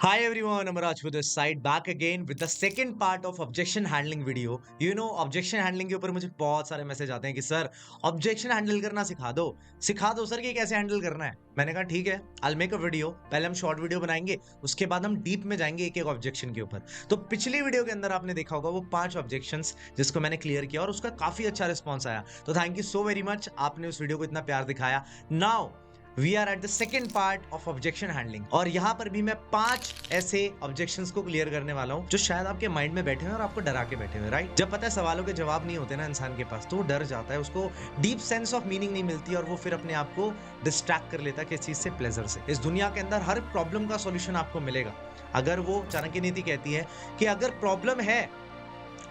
Hi everyone, Amaraj with this side back again with the second part of objection handling video. Objection handling के ऊपर मुझे बहुत सारे message आते हैं कि सर ऑब्जेक्शन हैंडल करना सिखा दो सर कि कैसे हैंडल करना है। मैंने कहा ठीक है, I'll make a वीडियो। पहले हम शॉर्ट वीडियो बनाएंगे, उसके बाद हम डीप में जाएंगे एक एक ऑब्जेक्शन के ऊपर। तो पिछली वीडियो के अंदर आपने देखा होगा वो 5 ऑब्जेक्शंस जिसको मैंने क्लियर किया और उसका काफी अच्छा रिस्पॉन्स आया। तो thank you so very much, आपने उस वीडियो को इतना प्यार दिखाया। Now we are at the second part of objection handling और यहाँ पर भी मैं 5 ऐसे ऑब्जेक्शंस को क्लियर करने वाला हूँ जो शायद आपके माइंड में बैठे हुए और आपको डरा के बैठे हुए। राइट, जब पता है सवालों के जवाब नहीं होते ना इंसान के पास, तो वो डर जाता है, उसको डीप सेंस ऑफ मीनिंग नहीं मिलती और वो फिर अपने आप को डिस्ट्रैक्ट कर लेता है किस चीज से, प्लेजर से। इस दुनिया के अंदर हर प्रॉब्लम का सोल्यूशन आपको मिलेगा अगर वो चाणक्य नीति कहती है कि अगर प्रॉब्लम है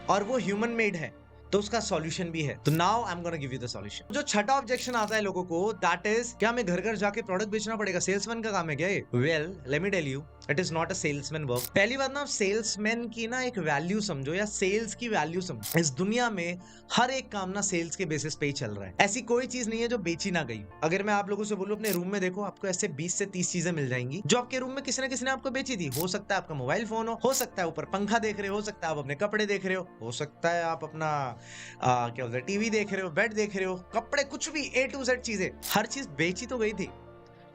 और वो ह्यूमन मेड है तो उसका सॉल्यूशन भी है। तो now I am gonna give you the solution. जो छठा ऑब्जेक्शन आता है लोगों को, दैट इज क्या हमें घर घर जाके प्रोडक्ट बेचना पड़ेगा? सेल्समैन का काम है क्या ये? Well let me tell you, it is not a salesman work. पहली बात ना, सेल्समैन की ना एक वैल्यू समझो या सेल्स की वैल्यू समझो। इस दुनिया में हर एक काम ना सेल्स के बेसिस पे ही चल रहा है। ऐसी कोई चीज नहीं है जो बेची ना गई। अगर मैं आप लोगों से बोलूं अपने रूम में देखो, आपको ऐसे 20 से 30 चीजें मिल जाएंगी जो आपके रूम में किसी ना किसी ने आपको बेची थी। हो सकता है आपका मोबाइल फोन हो सकता है ऊपर पंखा देख रहे हो सकता है आप अपने कपड़े देख रहे हो सकता है आप अपना क्या बोलते हैं टीवी देख रहे हो, बेड देख रहे हो, कपड़े, कुछ भी A to Z चीजें, हर चीज बेची तो गई थी।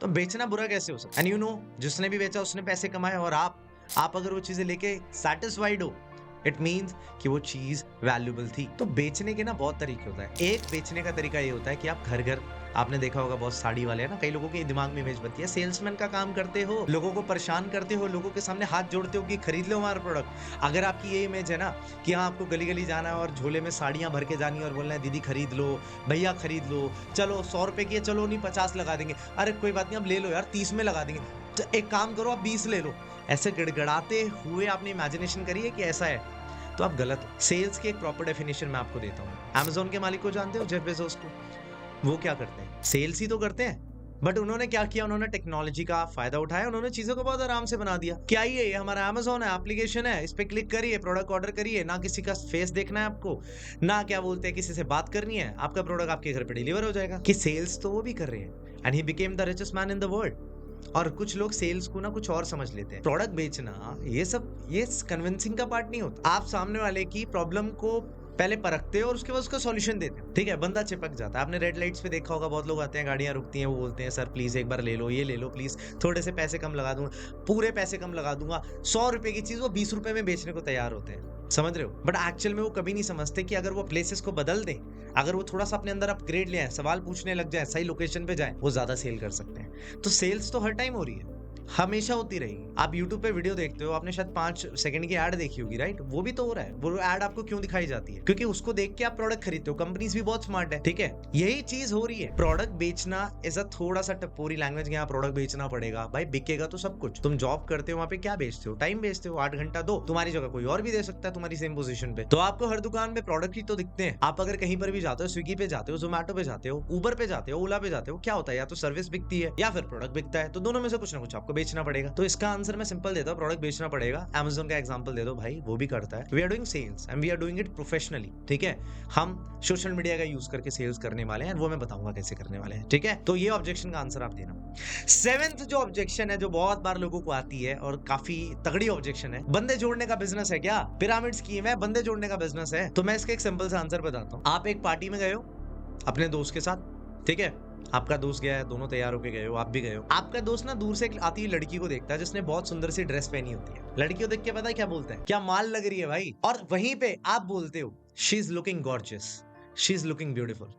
तो बेचना बुरा कैसे हो सकता है? एंड जिसने भी बेचा उसने पैसे कमाए और आप अगर वो चीजें लेके सेटिस्फाइड हो, इट मीन्स कि वो चीज वैल्यूबल थी। तो बेचने के ना बहुत तरीके होता है। एक बेचने का तरीका ये होता है कि आप घर घर, आपने देखा होगा बहुत साड़ी वाले हैं ना, कई लोगों के दिमाग में इमेज बनती है सेल्समैन का काम करते हो, लोगों को परेशान करते हो, लोगों के सामने हाथ जोड़ते हो कि खरीद लो हमारा प्रोडक्ट। अगर आपकी ये इमेज है ना कि हाँ आपको गली गली जाना है और झोले में साड़ियां भर के जानी है और बोलना है दीदी खरीद लो, भैया खरीद लो, चलो 100 रुपए की है, चलो नहीं 50 लगा देंगे, अरे कोई बात नहीं अब ले लो यार 30 में लगा देंगे, तो एक काम करो आप 20 ले लो, ऐसे गिड़गिड़ाते हुए आपने इमेजिनेशन करी है कि ऐसा है, तो आप गलत हो। सेल्स की एक प्रॉपर डेफिनेशन मैं आपको देता हूँ। अमेज़न के मालिक को जानते हो, जेफ बेजोस को? वो क्या करते हैं? सेल्स ही तो करते हैं। बट उन्होंने क्या किया, उन्होंने टेक्नोलॉजी का फायदा उठाया, उन्होंने चीजों को बहुत आराम से बना दिया। क्या ये हमारा अमेज़न है, एप्लीकेशन है, इस पे क्लिक करिए, प्रोडक्ट ऑर्डर करिए, ना किसी का फेस देखना है आपको, ना क्या बोलते हैं किसी से बात करनी है, आपका प्रोडक्ट आपके घर पे डिलीवर हो जाएगा। कि सेल्स तो वो भी कर रहे हैं and he became the richest man in the world. और कुछ लोग सेल्स को ना कुछ और समझ लेते हैं। प्रोडक्ट बेचना ये कन्विंसिंग का पार्ट नहीं होता। आप सामने वाले की प्रॉब्लम को पहले परखते हो और उसके बाद उसका सॉल्यूशन देते हो। ठीक है, बंदा चिपक जाता है। आपने रेड लाइट्स पे देखा होगा, बहुत लोग आते हैं, गाड़ियां रुकती हैं, वो बोलते हैं सर प्लीज एक बार ले लो, ये ले लो प्लीज, थोड़े से पैसे कम लगा दूंगा, पूरे पैसे कम लगा दूंगा। 100 रुपए की चीज वो 20 रुपए में बेचने को तैयार होते हैं, समझ रहे हो? बट एक्चुअल में वो कभी नहीं समझते कि अगर वो प्लेसेस को बदल दें, अगर वो थोड़ा सा अपने अंदर अपग्रेड ले आए, सवाल पूछने लग जाए, सही लोकेशन पे जाए, वो ज्यादा सेल कर सकते हैं। तो सेल्स तो हर टाइम हो रही है, हमेशा होती रहेगी। आप YouTube पे वीडियो देखते हो, आपने शायद 5 सेकंड की ऐड देखी होगी, राइट? वो भी तो हो रहा है। वो ऐड आपको क्यों दिखाई जाती है? क्योंकि उसको देख के आप प्रोडक्ट खरीदते हो। कंपनीज भी बहुत स्मार्ट है, ठीक है? यही चीज हो रही है। प्रोडक्ट बेचना इज अ थोड़ा सा टपोरी लैंग्वेज, यहाँ प्रोडक्ट बेचना पड़ेगा भाई, बिकेगा तो सब कुछ। तुम जॉब करते हो, वहां पे क्या बेचते हो? टाइम बेचते हो। 8 घंटा दो, तुम्हारी जगह कोई और भी दे सकता है तुम्हारी सेम पोजीशन पे। तो आपको हर दुकान में प्रोडक्ट ही तो दिखते हैं। आप अगर कहीं पर भी जाते हो, स्विगी पे जाते हो, जोमेटो पे जाते हो, उबर पे जाते हो, ओला पे जाते हो, क्या होता है? या तो सर्विस बिकती है या फिर प्रोडक्ट बिकता है। तो दोनों में से कुछ ना कुछ आपको बेचना पड़ेगा। तो इसका आंसर मैं सिंपल देता हूं, प्रोडक्ट बेचना पड़ेगा। Amazon का एग्जांपल दे दो भाई, वो भी करता है। We are doing sales and we are doing it professionally, ठीक है? हम सोशल मीडिया का यूज करके सेल्स करने वाले हैं, वो मैं बताऊंगा कैसे करने वाले हैं, ठीक है? तो ये ऑब्जेक्शन का आंसर आप देना। 7th जो ऑब्जेक्शन है, जो बहुत बार लोगों को आती है और काफी तगड़ी ऑब्जेक्शन है, बंदे जोड़ने का बिजनेस है क्या? पिरामिड स्कीम है, बंदे जोड़ने का बिजनेस है? तो मैं इसका एक सिंपल सा आंसर बताता हूँ। आप एक पार्टी में गए हो अपने दोस्त के साथ, ठीक है? आपका दोस्त गया है, दोनों तैयार होके गए हो, आप भी गए हो। आपका दोस्त ना दूर से एक आती हुई लड़की को देखता है जिसने बहुत सुंदर सी ड्रेस पहनी होती है। लड़की को देख के पता है क्या बोलता है? क्या माल लग रही है भाई। और वहीं पे आप बोलते हो she is looking gorgeous, she is looking beautiful.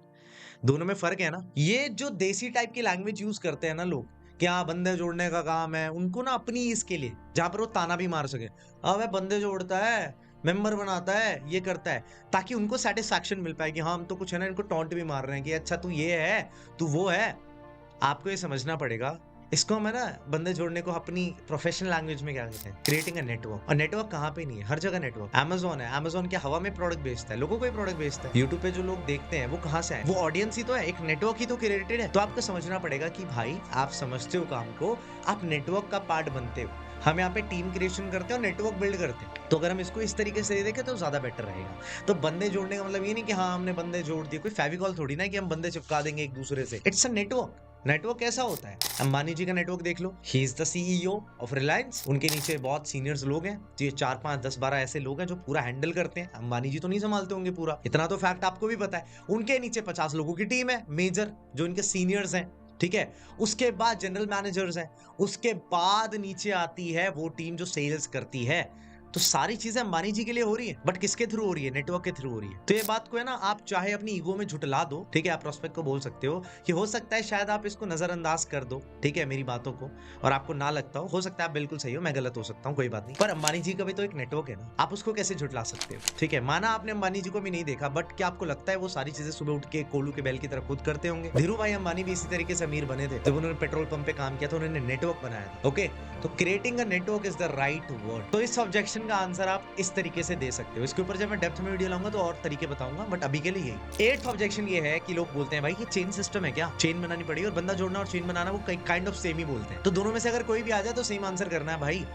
दोनों में फर्क है ना? ये जो देसी टाइप की लैंग्वेज यूज करते हैं ना लोग, क्या बंदे जोड़ने का काम है उनको ना अपनी इसके लिए, जहां पर वो ताना भी मार सके, अबे बंदे जोड़ता है, मेंबर बनाता है, ये करता है, ताकि उनको सेटिस्फैक्शन मिल पाए कि हाँ हम तो कुछ है ना, इनको टॉन्ट भी मार रहे हैं कि अच्छा तू ये है, तू वो है। आपको ये समझना पड़ेगा। इसको हम है ना, बंदे जोड़ने को अपनी प्रोफेशनल लैंग्वेज में क्या कहते हैं? Creating a network. और नेटवर्क कहाँ पे नहीं है? हर जगह नेटवर्क। Amazon है, Amazon क्या हवा में प्रोडक्ट बेचता है? लोगों को ही प्रोडक्ट बेचता है। यूट्यूब पे जो लोग देखते हैं वो कहाँ से आए? वो ऑडियंस ही तो है, एक नेटवर्क ही तो क्रिएटेड है। तो आपको समझना पड़ेगा कि भाई आप समझते हो काम को, आप नेटवर्क का पार्ट बनते हो। हम यहाँ पे टीम क्रिएशन करते हैं और नेटवर्क बिल्ड करते हैं। तो अगर हम इसको इस तरीके से देखें तो ज्यादा बेटर रहेगा। तो बंदे जोड़ने का मतलब ये नहीं कि हाँ हमने बंदे जोड़ दिए, कोई फेविकॉल थोड़ी ना कि हम बंदे चिपका देंगे एक दूसरे से। It's a network. नेटवर्क कैसा होता है? अंबानी जी का नेटवर्क देख लो, he is the CEO of Reliance. उनके नीचे बहुत सीनियर्स लोग हैं, ये 4 5 10 12 ऐसे लोग हैं जो पूरा हैंडल करते हैं। अंबानी जी तो नहीं संभालते होंगे पूरा, इतना तो फैक्ट आपको भी पता है। उनके नीचे 50 लोगों की टीम है मेजर, जो इनके सीनियर्स हैं, ठीक है। उसके बाद जनरल मैनेजर्स हैं, उसके बाद नीचे आती है वो टीम जो सेल्स करती है। तो सारी चीजें अंबानी जी के लिए हो रही है, बट किसके थ्रू हो रही है? नेटवर्क के थ्रू हो रही है। तो ये बात को है ना, आप चाहे अपनी ईगो में झुटला दो, ठीक है, आप प्रोस्पेक्ट को बोल सकते हो कि हो सकता है शायद आप इसको नजरअंदाज कर दो, ठीक है, मेरी बातों को, और आपको ना लगता हो सकता है आप बिल्कुल सही हो, मैं गलत हो सकता हूँ, कोई बात नहीं। पर अंबानी जी का भी तो एक नेटवर्क है ना, आप उसको कैसे झुटला सकते हो? ठीक है, माना आपने अंबानी जी को भी नहीं देखा, बट क्या आपको लगता है वो सारी चीजें सुबह उठ के कोलू के बैल की तरह खुद करते होंगे? धीरू भाई अंबानी भी इसी तरीके से अमीर बने थे। जब उन्होंने पेट्रोल पंप पे काम किया तो उन्होंने नेटवर्क बनाया था। ओके, तो creating a network is the right word. तो इस ऑब्जेक्शन का आंसर आप इस तरीके से दे सकते हो। इसके ऊपर जब मैं डेप्थ में वीडियो लाऊंगा तो और तरीके बताऊंगा, बट अभी के लिए यही। 8th ऑब्जेक्शन ये है कि लोग बोलते हैं भाई ये चेन सिस्टम है क्या, चेन बनानी पड़ेगी, और बंदा जोड़ना और चेन बनाना वो काइंड ऑफ सेम ही बोलते हैं। तो दोनों में से अगर कोई भी आ जाए तो सेम आंसर करना है भाई।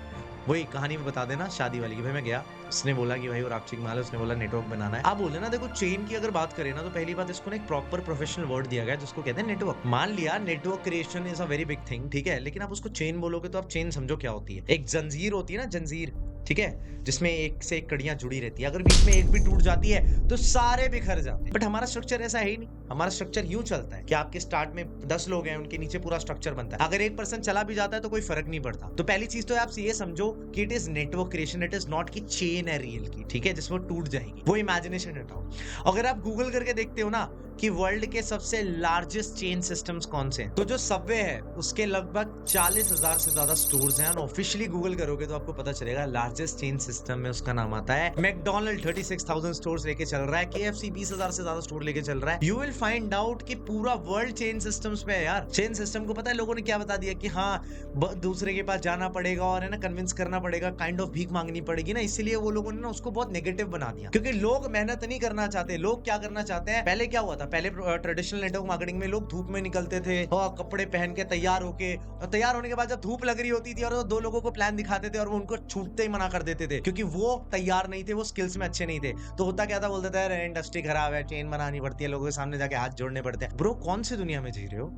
वही कहानी में बता देना शादी वाली की, भाई मैं गया, उसने बोला कि भाई और आप चिक माल, उसने बोला नेटवर्क बनाना है। आप बोले ना, देखो चेन की अगर बात करें ना, तो पहली बात इसको ना एक प्रॉपर प्रोफेशनल वर्ड दिया गया है जिसको कहते हैं नेटवर्क। मान लिया network creation is a very big thing, ठीक है, लेकिन आप उसको चेन बोलोगे तो आप चेन समझो क्या होती है। एक जंजीर होती है ना, जंजीर, ठीक है, जिसमें एक से एक कड़ियां जुड़ी रहती है, अगर बीच में एक भी टूट जाती है तो सारे बिखर जाते हैं। बट हमारा स्ट्रक्चर ऐसा है ही नहीं। हमारा स्ट्रक्चर यूं चलता है कि आपके स्टार्ट में 10 लोग हैं, उनके नीचे पूरा स्ट्रक्चर बनता है। अगर एक पर्सन चला भी जाता है तो कोई फर्क नहीं पड़ता। तो पहली चीज तो आप ये समझो कि it is network creation, it is not की चेन है रियल की, ठीक है, जिसमें टूट जाएगी, वो इमेजिनेशन हटाओ। अगर आप गूगल करके देखते हो ना कि वर्ल्ड के सबसे लार्जेस्ट चेन सिस्टम्स कौन से हैं, तो जो सबवे है उसके लगभग 40,000 से ज्यादा स्टोर्स हैं। ऑफिशियली गूगल करोगे तो आपको पता चलेगा लार्जेस्ट चेन सिस्टम में उसका नाम आता है मैकडॉनल्ड। 36,000 स्टोर्स लेके चल रहा है। KFC 20,000 से ज्यादा स्टोर लेके चल रहा है। यू विल फाइंड आउट कि पूरा वर्ल्ड चेन सिस्टम्स पे है यार। चेन सिस्टम को पता है लोगों ने क्या बता दिया कि हाँ दूसरे के पास जाना पड़ेगा और है ना कन्विंस करना पड़ेगा, काइंड ऑफ भीख मांगनी पड़ेगी ना, इसीलिए वो लोगों ने ना उसको बहुत नेगेटिव बना दिया, क्योंकि लोग मेहनत नहीं करना चाहते। लोग क्या करना चाहते हैं, पहले क्या हुआ था, पहले ट्रेडिशनल नेटवर्क मार्केटिंग में लोग धूप में निकलते थे और कपड़े पहन के तैयार होके, और तैयार होने के बाद जब धूप लग रही होती थी और वो 2 लोगों को प्लान दिखाते थे और वो उनको छूटते ही मना कर देते थे, क्योंकि वो तैयार नहीं थे, वो स्किल्स में अच्छे नहीं थे। तो होता क्या था, बोलते थे इंडस्ट्री खराब है, चेन बनानी पड़ती है, लोगों के सामने जाके हाथ जोड़ने पड़ते हैं। ब्रो कौन सी दुनिया में जी रहे हो?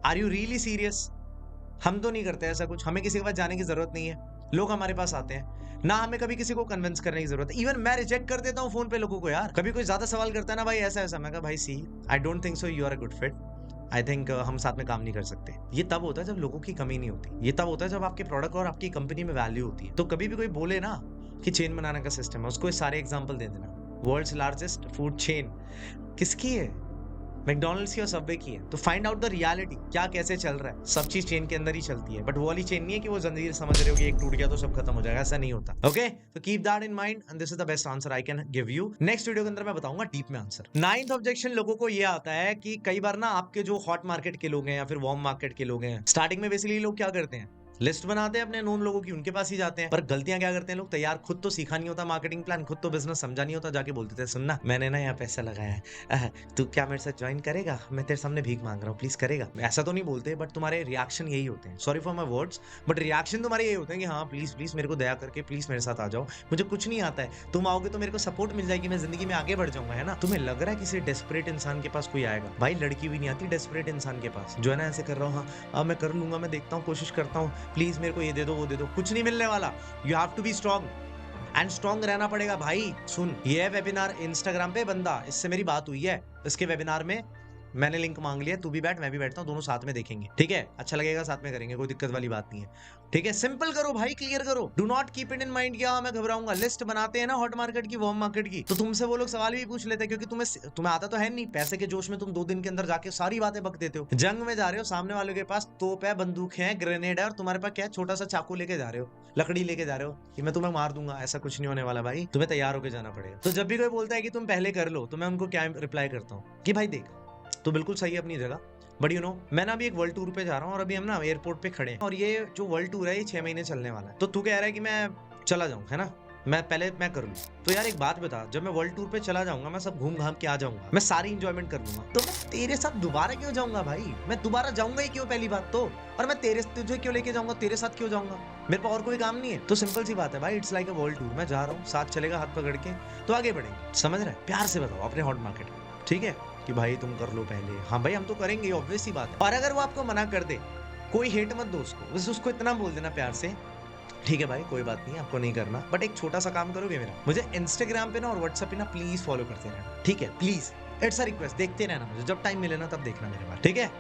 Are you really serious? हम तो नहीं करते ऐसा कुछ, हमें किसी के पास जाने की जरूरत नहीं है, लोग हमारे पास आते हैं ना, हमें कभी किसी को कन्विंस करने की जरूरत है। इवन मैं रिजेक्ट कर देता हूँ फोन पे लोगों को यार। कभी कोई ज्यादा सवाल करता है ना, भाई ऐसा ऐसा, मैं कहा भाई see I don't think so you are a good fit, I think हम साथ में काम नहीं कर सकते। ये तब होता है जब लोगों की कमी नहीं होती, ये तब होता है जब आपके प्रोडक्ट और आपकी कंपनी में वैल्यू होती है। तो कभी भी कोई बोले ना कि चेन बनाने का सिस्टम है, उसको ये सारे एग्जाम्पल दे देना। वर्ल्ड्स लार्जेस्ट फूड चेन किसकी है? मैकडॉनल्ड्स की और सबवे की है। तो फाइंड आउट द रियलिटी, क्या कैसे चल रहा है। सब चीज चेन के अंदर ही चलती है, बट वो वाली चेन नहीं है कि वो जंजीर समझ रहे हो कि एक टूट गया तो सब खत्म हो जाएगा, ऐसा नहीं होता। ओके, तो keep that in mind and this is the best answer I can give you. Next video के अंदर मैं बताऊंगा डीप में आंसर। 9th ऑब्जेक्शन लोगों को ये आता है कि कई बार ना आपके जो हॉट मार्केट के लोग हैं या फिर वार्म मार्केट के लोग हैं, स्टार्टिंग में बेसिकली लोग क्या करते हैं, लिस्ट बनाते हैं अपने नोन लोगों की, उनके पास ही जाते हैं। पर गलतियां क्या करते हैं लोग, तैयार खुद तो सीखा नहीं होता मार्केटिंग प्लान, खुद तो बिजनेस समझा नहीं होता, जाके बोलते थे सुनना मैंने ना यहाँ पैसा लगाया है, तू क्या मेरे साथ ज्वाइन करेगा, मैं तेरे सामने भीख मांग रहा हूँ, प्लीज करेगा। ऐसा तो नहीं बोलते, बट तुम्हारे रिएक्शन यही होते हैं, sorry for my words, but reaction तुम्हारे यही होते हैं कि हाँ प्लीज प्लीज मेरे को दया करके प्लीज मेरे साथ आ जाओ, मुझे कुछ नहीं आता है, तुम आओगे तो मेरे को सपोर्ट मिल जाएगी, मैं जिंदगी में आगे बढ़ जाऊंगा, है ना। तुम्हें लग रहा है किसी डेस्परेट इंसान के पास कोई आएगा? भाई लड़की भी नहीं आती डेस्परेट इंसान के पास, जो है ना ऐसे कर रहा हूँ, हाँ मैं कर लूंगा, मैं देखता हूँ, कोशिश करता हूँ, प्लीज मेरे को ये दे दो वो दे दो, कुछ नहीं मिलने वाला। You have to be strong and strong रहना पड़ेगा भाई। सुन, ये वेबिनार इंस्टाग्राम पे बंदा, इससे मेरी बात हुई है, इसके वेबिनार में मैंने लिंक मांग लिया, तू भी बैठ मैं भी बैठता हूँ, दोनों साथ में देखेंगे, ठीक है, अच्छा लगेगा साथ में करेंगे, कोई दिक्कत वाली बात नहीं है, ठीक है। सिंपल करो भाई, क्लियर करो, do not keep it in mind कि हाँ मैं घबराऊंगा। लिस्ट बनाते हैं ना हॉट मार्केट की, वार्म मार्केट की, तो तुमसे वो लोग सवाल भी पूछ लेते हैं, क्योंकि तुम्हें आता तो है नहीं, पैसे के जोश में तुम 2 दिन के अंदर जाके सारी बातें बक देते हो। जंग में जा रहे हो, सामने वालों के पास तोप है, बंदूक है, ग्रेनेड है, और तुम्हारे पास क्या है, छोटा सा चाकू लेके जा रहे हो, लकड़ी लेके जा रहे हो कि मैं तुम्हें मार दूंगा। ऐसा कुछ नहीं होने वाला भाई, तुम्हें तैयार होकर जाना पड़ेगा। तो जब भी कोई बोलता है कि तुम पहले कर लो, तो मैं उनको क्या रिप्लाई करता हूँ कि भाई देख, तो बिल्कुल सही है अपनी जगह, बट यू नो मैं ना अभी एक वर्ल्ड टूर पे जा रहा हूँ और अभी हम ना एयरपोर्ट पे खड़े हैं, और ये जो वर्ल्ड टूर है ये 6 महीने चलने वाला है। तो तू कह रहा है कि मैं चला जाऊँ, है ना, मैं पहले मैं कर लूँ। तो यार एक बात बता, जब मैं वर्ल्ड टूर पे चला जाऊंगा, मैं सब घूम घाम के आ जाऊंगा, मैं सारी इंजॉयमेंट कर लूंगा, तो मैं तेरे साथ दोबारा क्यों जाऊंगा भाई? मैं दोबारा जाऊंगा ही क्यों, पहली बात तो, और मैं तुझे क्यों लेके जाऊंगा, तेरे साथ क्यों जाऊंगा, मेरे पास और कोई काम नहीं है। तो सिंपल सी बात है भाई, it's like a world tour, मैं जा रहा हूँ, साथ चलेगा हाथ पकड़ के, तो आगे बढ़ेंगे, समझ रहे? प्यार से बताओ अपने हॉट मार्केट, ठीक है। कि भाई तुम कर लो पहले। हाँ भाई हम तो करेंगे, ऑब्वियस सी बात है। और अगर वो आपको मना कर दे, कोई हेट मत दो उसको, बस उसको इतना बोल देना प्यार से, ठीक है भाई कोई बात नहीं, आपको नहीं करना, बट एक छोटा सा काम करोगे मेरा, मुझे इंस्टाग्राम पे ना और व्हाट्सएप पे ना प्लीज फॉलो करते रहना, ठीक है, प्लीज, इट्स अ रिक्वेस्ट, देखते रहना मुझे, जब टाइम मिले ना तब देखना मेरे बारे, ठीक है।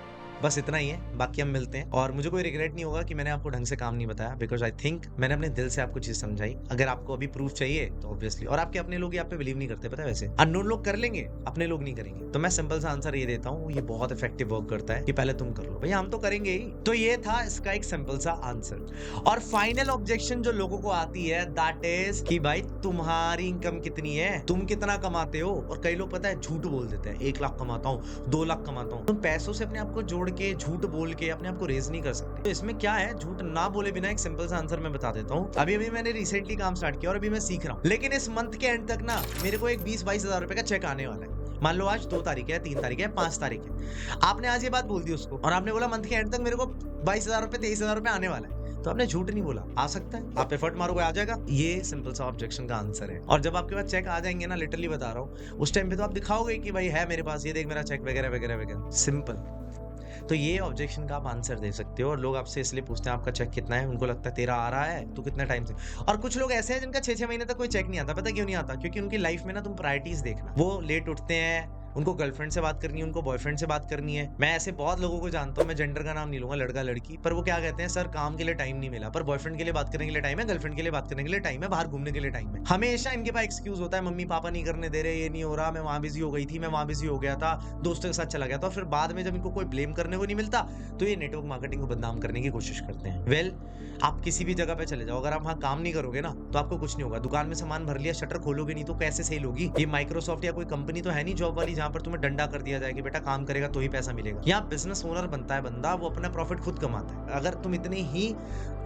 बस इतना ही है, बाकी हम मिलते हैं। और मुझे कोई रिग्रेट नहीं होगा कि मैंने आपको ढंग से काम नहीं बताया, बिकॉज आई थिंक मैंने अपने दिल से आपको चीज समझाई। अगर आपको अभी प्रूफ चाहिए तो ऑब्वियसली, और आपके अपने लोग ही आप पे बिलीव नहीं करते, पता है, वैसे अननोन लोग कर लेंगे, अपने लोग नहीं करेंगे। तो मैं सिंपल सा आंसर ये देता हूँ, ये बहुत इफेक्टिव वर्क करता है, कि पहले तुम कर लो भैया, हम तो करेंगे ही। तो ये था इसका एक सिंपल सा आंसर। और फाइनल ऑब्जेक्शन जो लोगों को आती है, दैट इज कि भाई तुम्हारी इनकम कितनी है, तुम कितना कमाते हो। और कई लोग पता है झूठ बोल देते हैं, 1 लाख कमाता हूँ, 2 लाख कमाता हूँ। तुम पैसों से अपने आप को जोड़ के झूठ बोल के अपने आप को रेज नहीं कर सकते। तो इसमें क्या है, झूठ ना बोले बिना एक सिंपल सा आंसर मैं बता देता हूँ। अभी मैंने रिसेंटली काम स्टार्ट किया और अभी मैं सीख रहा हूँ, लेकिन इस मंथ के एंड तक ना मेरे को एक 20-22 हजार रुपए का चेक आने वाला है। मान लो आज 2 तारीख है, 3 तारीख है, 5 तारीख है, आपने आज ये बात बोल दी उसको, और आपने बोला मंथ के एंड तक मेरे को 22,000 रुपए 23,000 रुपए आने वाला है, तो आपने झूठ नहीं बोला, आ सकता है, आप एफर्ट मारोगे आ जाएगा। ये सिंपल सा ऑब्जेक्शन का आंसर है। और जब आपके पास चेक आ जाएंगे ना, लिटरली बता रहा हूँ, उस टाइम पे तो आप दिखाओगे कि भाई है मेरे पास, ये देख मेरा चेक वगैरह वगैरह वगैरह, सिंपल। तो ये ऑब्जेक्शन का आप आंसर दे सकते हो। और लोग आपसे इसलिए पूछते हैं आपका चेक कितना है, उनको लगता है तेरा आ रहा है, तू कितने टाइम से। और कुछ लोग ऐसे हैं जिनका 6-6 महीने तक कोई चेक नहीं आता, पता क्यों नहीं आता, क्योंकि उनकी लाइफ में ना तुम प्रायोरिटीज देखना, वो लेट उठते हैं, उनको गर्लफ्रेंड से बात करनी है, उनको बॉयफ्रेंड से बात करनी है। मैं ऐसे बहुत लोगों को जानता हूँ, मैं जेंडर का नाम नहीं लूंगा, लड़का लड़की, पर वो क्या कहते हैं, सर काम के लिए टाइम नहीं मिला, पर बॉयफ्रेंड के लिए बात करने के लिए टाइम है, गर्लफ्रेंड के लिए बात करने के लिए टाइम है, बाहर घूमने के लिए टाइम है। हमेशा इनके पास एक्सक्यूज होता है, मम्मी पापा नहीं करने दे रहे, ये नहीं हो रहा, मैं वहां बिजी हो गई थी, मैं वहां बिजी हो गया था, दोस्तों के साथ चला गया था। फिर बाद में जब इनको कोई ब्लेम करने को नहीं मिलता, तो ये नेटवर्क मार्केटिंग को बदनाम करने की कोशिश करते हैं। वेल, आप किसी भी जगह पे चले जाओ, अगर आप वहां काम नहीं करोगे ना, तो आपको कुछ नहीं होगा। दुकान में सामान भर लिया, शटर खोलोगे नहीं तो कैसे सेल होगी। ये माइक्रोसॉफ्ट या कोई कंपनी तो है नहीं जॉब वाली, जहां पर तुम्हें डंडा कर दिया जाए कि बेटा काम करेगा तो ही पैसा मिलेगा। यहाँ बिजनेस ओनर बनता है बंदा, वो अपना प्रॉफिट खुद कमाता है। अगर तुम इतने ही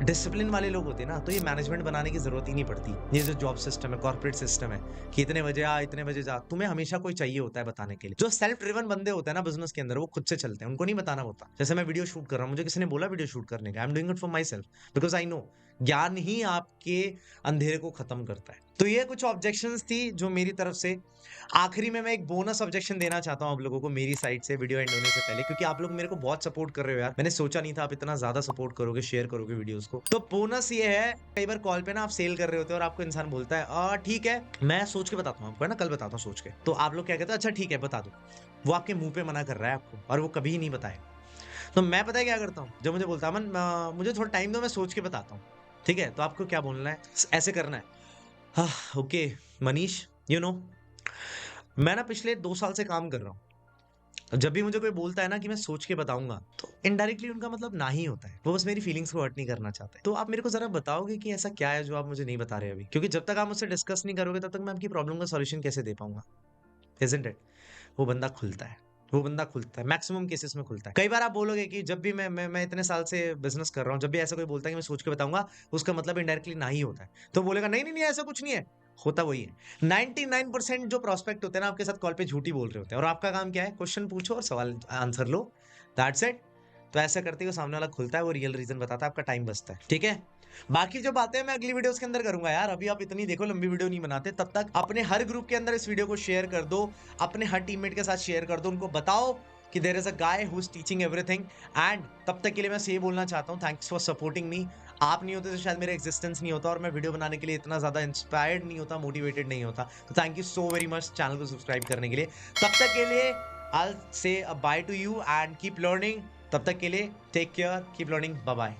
डिसिप्लिन वाले लोग होते ना, तो ये मैनेजमेंट बनाने की जरूरत ही नहीं पड़ती। ये जो जॉब सिस्टम है, कॉर्पोरेट सिस्टम है, कि इतने बजे आ, इतने बजे जा, तुम्हें हमेशा कोई चाहिए होता है बताने के लिए। जो सेल्फ ड्रिवन बंदे होते हैं ना बिजनेस के अंदर, वो खुद से चलते हैं, उनको नहीं बताना होता। जैसे मैं वीडियो शूट कर रहा हूँ, मुझे किसी ने बोला वीडियो शूट करने का, I am doing it for my self, because I know ज्ञान ही आपके अंधेरे को खत्म करता है। तो ये कुछ ऑब्जेक्शंस थी जो मेरी तरफ से। आखिरी में मैं एक बोनस ऑब्जेक्शन देना चाहता हूं आप लोगों को मेरी साइड से, वीडियो एंड होने से पहले, क्योंकि आप लोग मेरे को बहुत सपोर्ट कर रहे हो यार। मैंने सोचा नहीं था आप इतना ज्यादा सपोर्ट करोगे, शेयर करोगे वीडियोस को। तो बोनस ये है, कई बार कॉल पे ना आप सेल कर रहे होते हो और आपको इंसान बोलता है ठीक है मैं सोच के बताता हूँ आपको, है ना, कल बताता हूँ सोच के। तो आप लोग क्या कहते हो, अच्छा ठीक है बता दो। वो आपके मुंह पे मना कर रहा है आपको, और वो कभी नहीं बताए। तो मैं पता है क्या करता हूँ, जब मुझे बोलता है अमन मुझे थोड़ा टाइम दो, मैं सोच के बताता हूँ, ठीक है। तो आपको क्या बोलना है, ऐसे करना है, हाँ ओके मनीष, यू नो मैं ना पिछले 2 साल से काम कर रहा हूँ। जब भी मुझे कोई बोलता है ना कि मैं सोच के बताऊंगा, तो इनडायरेक्टली उनका मतलब ना ही होता है, वो बस मेरी फीलिंग्स को हर्ट नहीं करना चाहते। तो आप मेरे को जरा बताओगे कि ऐसा क्या है जो आप मुझे नहीं बता रहे अभी, क्योंकि जब तक आप मुझसे डिस्कस नहीं करोगे तब तक मैं आपकी प्रॉब्लम का सॉल्यूशन कैसे दे पाऊंगा, इजंट इट। वो बंदा खुलता है, वो बंदा खुलता है, मैक्सिमम केसेस में खुलता है। कई बार आप बोलोगे कि जब भी मैं इतने साल से बिजनेस कर रहा हूँ, जब भी ऐसा कोई बोलता है कि मैं सोच के बताऊंगा, उसका मतलब इनडायरेक्टली ना ही होता है। तो बोलेगा नहीं नहीं नहीं ऐसा कुछ नहीं है, होता वही है। 99% जो प्रोस्पेक्ट होते हैं ना आपके साथ कॉल पे झूठी बोल रहे होते हैं, और आपका काम क्या है, क्वेश्चन पूछो और सवाल आंसर लो, दैट्स इट। तो ऐसा करते हुए सामने वाला खुलता है, वो रियल रीजन बताता है, आपका टाइम बचता है, ठीक है। बाकी जो बातें मैं अगली वीडियोस के अंदर करूंगा यार, अभी आप इतनी देखो लंबी वीडियो नहीं बनाते। तब तक अपने हर ग्रुप के अंदर इस वीडियो को शेयर कर दो, अपने हर टीममेट के साथ शेयर कर दो, उनको बताओ कि there is a guy who is teaching everything. And तब तक के लिए मैं ये बोलना चाहता हूँ, थैंक्स फॉर सपोर्टिंग मी। आप नहीं होते तो शायद मेरा एग्जिस्टेंस नहीं होता, और मैं वीडियो बनाने के लिए इतना ज्यादा इंस्पायर्ड नहीं होता, मोटिवेटेड नहीं होता। तो thank you so very much channel को सब्सक्राइब करने के लिए। तब तक के लिए I will say a bye to you and keep learning. तब तक के लिए take care, keep learning, bye bye.